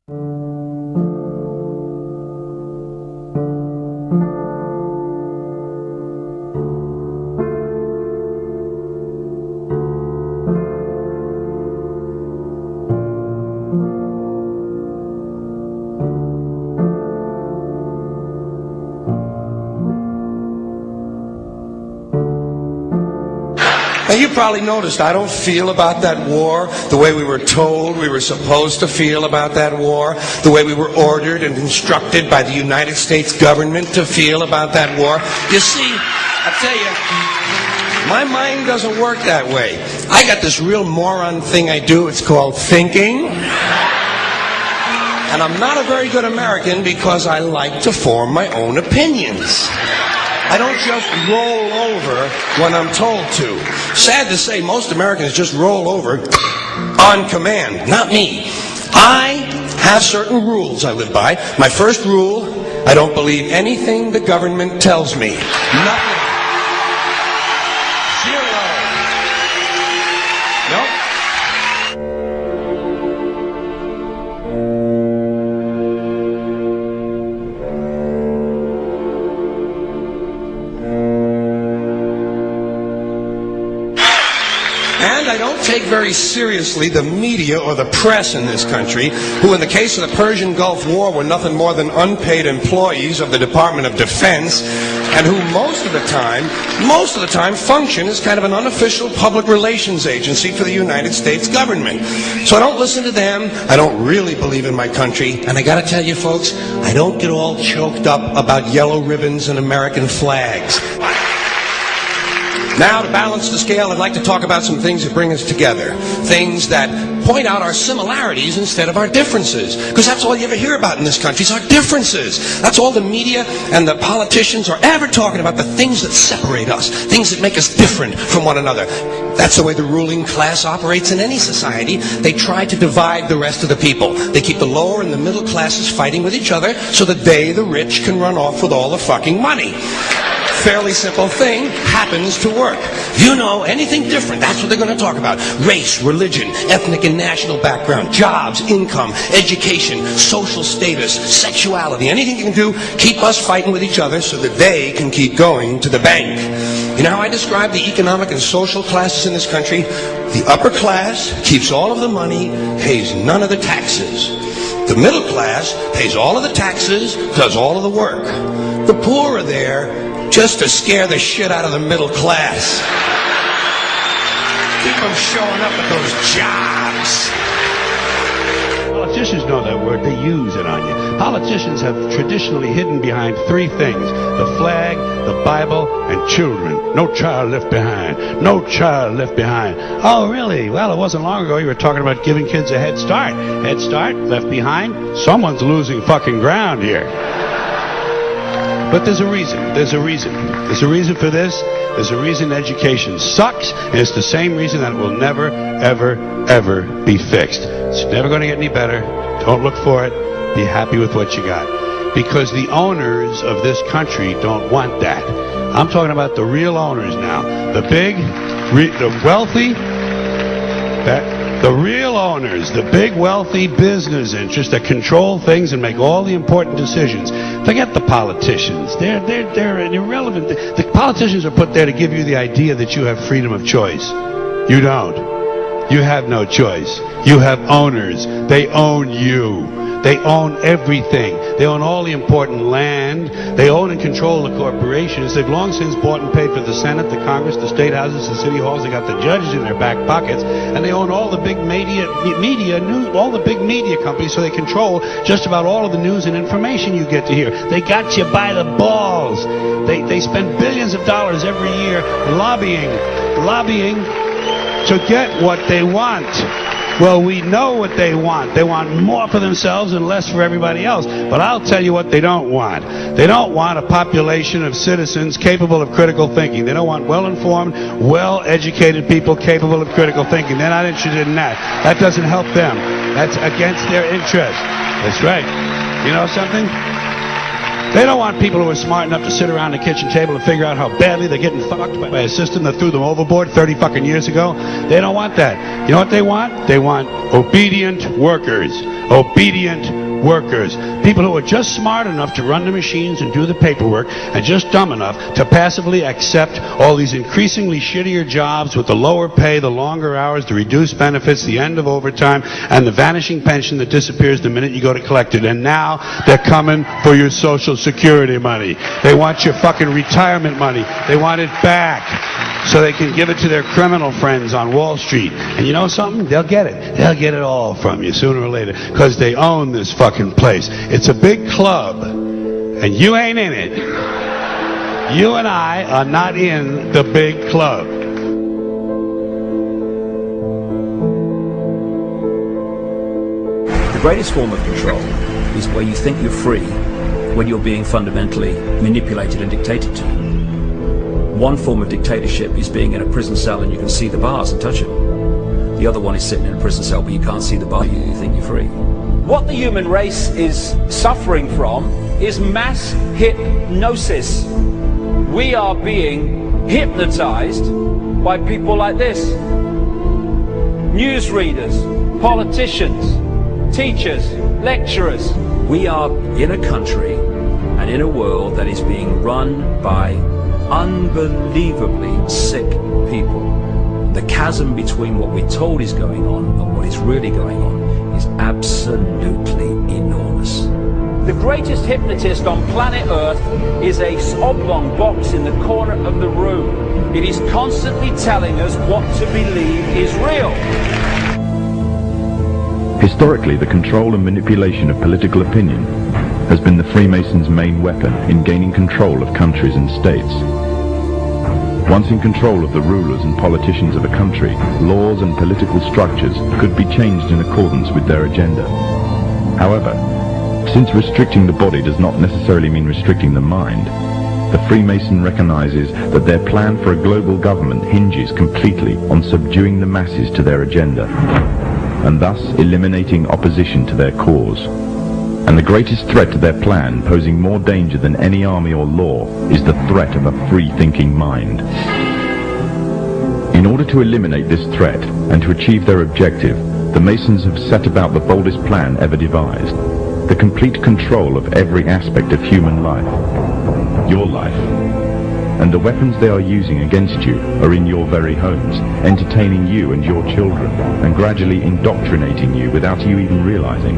Now, you probably noticed I don't feel about that war the way we were told we were supposed to feel about that war, the way we were ordered and instructed by the United States government to feel about that war. You see, I tell you, my mind doesn't work that way. I got this real moron thing I do. It's called thinking. And I'm not a very good American because I like to form my own opinions. I don't just roll over when I'm told to. Sad to say, most Americans just roll over on command. Not me. I have certain rules I live by. My first rule, I don't believe anything the government tells me. Nothing. Zero. Nope. And I don't take very seriously the media or the press in this country, who in the case of the Persian Gulf War were nothing more than unpaid employees of the Department of Defense, and who most of the time function as kind of an unofficial public relations agency for the United States government. So I don't listen to them, I don't really believe in my country, and I gotta tell you folks, I don't get all choked up about yellow ribbons and American flags. Now, to balance the scale, I'd like to talk about some things that bring us together. Things that point out our similarities instead of our differences. Because that's all you ever hear about in this country is our differences. That's all the media and the politicians are ever talking about, the things that separate us, things that make us different from one another. That's the way the ruling class operates in any society. They try to divide the rest of the people. They keep the lower and the middle classes fighting with each other so that they, the rich, can run off with all the fucking money. Fairly simple thing, happens to work. You know, anything different, that's what they're going to talk about. Race, religion, ethnic and national background, jobs, income, education, social status, sexuality, anything you can do, keep us fighting with each other so that they can keep going to the bank. You know how I describe the economic and social classes in this country? The upper class keeps all of the money, pays none of the taxes. The middle class pays all of the taxes, does all of the work. The poor are there just to scare the shit out of the middle class. Keep them showing up at those jobs. Politicians know that word. They use it on you. Politicians have traditionally hidden behind three things: the flag, the Bible, and children. No child left behind. No child left behind. Oh, really? Well, it wasn't long ago you were talking about giving kids a head start. Head start, left behind? Someone's losing fucking ground here. But there's a reason. There's a reason. There's a reason for this. There's a reason education sucks, and it's the same reason that it will never, ever, ever be fixed. It's never going to get any better. Don't look for it. Be happy with what you got. Because the owners of this country don't want that. I'm talking about the real owners now. The big, the wealthy, the real owners, the big wealthy business interests that control things and make all the important decisions. Forget the politicians. They're irrelevant. The politicians are put there to give you the idea that you have freedom of choice. You don't. You have no choice. You have owners. They own you. They own everything. They own all the important land. They own and control the corporations. They've long since bought and paid for the Senate, the Congress, the state houses, the city halls. They got the judges in their back pockets, and they own all the big all the big media companies. So they control just about all of the news and information you get to hear. They got you by the balls. They spend billions of dollars every year lobbying to get what they want. Well, we know what they want. They want more for themselves and less for everybody else. But I'll tell you what they don't want. They don't want a population of citizens capable of critical thinking. They don't want well-informed, well-educated people capable of critical thinking. They're not interested in that. That doesn't help them. That's against their interest. That's right. You know something? They don't want people who are smart enough to sit around the kitchen table and figure out how badly they're getting fucked by a system that threw them overboard 30 fucking years ago. They don't want that. You know what they want? They want obedient workers. Obedient workers. People who are just smart enough to run the machines and do the paperwork and just dumb enough to passively accept all these increasingly shittier jobs with the lower pay, the longer hours, the reduced benefits, the end of overtime, and the vanishing pension that disappears the minute you go to collect it. And now they're coming for your Social Security money. They want your fucking retirement money. They want it back so they can give it to their criminal friends on Wall Street. And you know something? They'll get it. They'll get it all from you sooner or later because they own this fucking place. It's a big club, and you ain't in it. You and I are not in the big club. The greatest form of control is where you think you're free when you're being fundamentally manipulated and dictated to. One form of dictatorship is being in a prison cell and you can see the bars and touch them. The other one is sitting in a prison cell but you can't see the bar, you think you're free. What the human race is suffering from is mass hypnosis. We are being hypnotized by people like this. Newsreaders, politicians, teachers, lecturers. We are in a country and in a world that is being run by unbelievably sick people. The chasm between what we're told is going on and what is really going on is absolutely enormous. The greatest hypnotist on planet Earth is a oblong box in the corner of the room. It is constantly telling us what to believe is real. Historically, the control and manipulation of political opinion has been the Freemasons' main weapon in gaining control of countries and states. Once in control of the rulers and politicians of a country, laws and political structures could be changed in accordance with their agenda. However, since restricting the body does not necessarily mean restricting the mind, the Freemason recognizes that their plan for a global government hinges completely on subduing the masses to their agenda, and thus eliminating opposition to their cause. And the greatest threat to their plan, posing more danger than any army or law, is the threat of a free-thinking mind. In order to eliminate this threat and to achieve their objective, the Masons have set about the boldest plan ever devised: the complete control of every aspect of human life, your life. And the weapons they are using against you are in your very homes, entertaining you and your children, and gradually indoctrinating you without you even realizing.